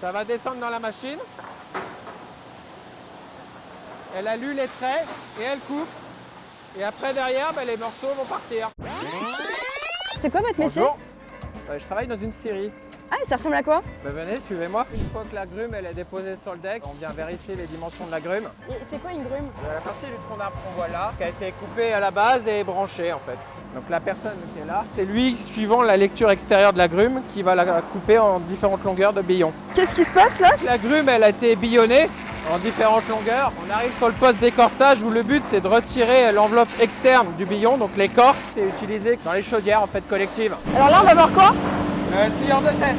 Ça va descendre dans la machine. Elle a lu les traits et elle coupe. Et après derrière, les morceaux vont partir. C'est quoi votre métier? Bonjour. Je travaille dans une scierie. Ah, ça ressemble à quoi? Venez, suivez-moi. Une fois que la grume elle est déposée sur le deck, on vient vérifier les dimensions de la grume. Et c'est quoi une grume? La partie du tronc d'arbre qu'on voit là, qui a été coupée à la base et branchée en fait. Donc la personne qui est là, c'est lui, suivant la lecture extérieure de la grume, qui va la couper en différentes longueurs de billons. Qu'est-ce qui se passe là? La grume elle a été billonnée en différentes longueurs. On arrive sur le poste d'écorçage où le but c'est de retirer l'enveloppe externe du billon. Donc l'écorce c'est utilisé dans les chaudières en fait collectives. Alors là, on va voir quoi? Scieur de tête.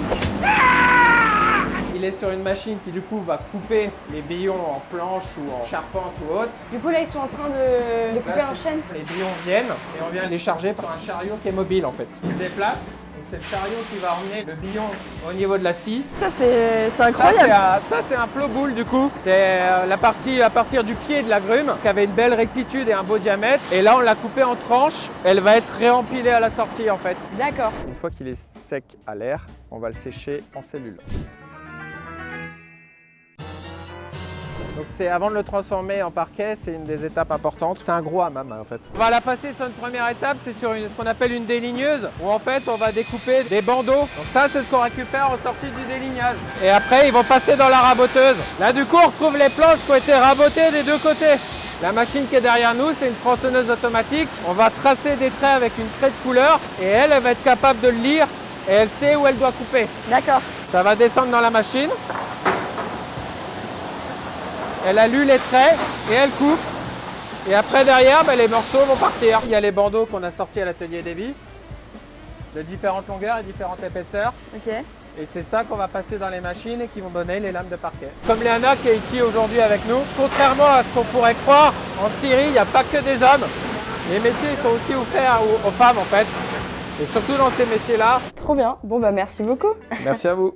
Il est sur une machine qui du coup va couper les billons en planche ou en charpente ou autre. Du coup, là, ils sont en train de couper Là, en chaîne. Les billons viennent et on vient les charger par un chariot qui est mobile en fait. Il se déplace, donc c'est le chariot qui va emmener le billon au niveau de la scie. Ça, c'est incroyable. Ça c'est un plot boule du coup. C'est la partie à partir du pied de la grume qui avait une belle rectitude et un beau diamètre. Et là on l'a coupée en tranches. Elle va être réempilée à la sortie en fait. D'accord. Une fois qu'il est sec à l'air, on va le sécher en cellule. Donc c'est avant de le transformer en parquet, c'est une des étapes importantes. C'est un gros hammam en fait. On va la passer sur une première étape, c'est sur ce qu'on appelle une déligneuse, où en fait on va découper des bandeaux. Donc ça c'est ce qu'on récupère en sortie du délignage. Et après ils vont passer dans la raboteuse. Là du coup on retrouve les planches qui ont été rabotées des deux côtés. La machine qui est derrière nous, c'est une tronçonneuse automatique. On va tracer des traits avec une craie de couleur et elle va être capable de le lire et elle sait où elle doit couper. D'accord. Ça va descendre dans la machine. Elle a lu les traits et elle coupe. Et après derrière, les morceaux vont partir. Il y a les bandeaux qu'on a sortis à l'atelier Davy, de différentes longueurs et différentes épaisseurs. Ok. Et c'est ça qu'on va passer dans les machines et qui vont donner les lames de parquet. Comme Léana qui est ici aujourd'hui avec nous, contrairement à ce qu'on pourrait croire, en Syrie, il n'y a pas que des hommes. Les métiers sont aussi offerts aux femmes en fait. Et surtout dans ces métiers-là. Trop bien. Bon, bah merci beaucoup. Merci à vous.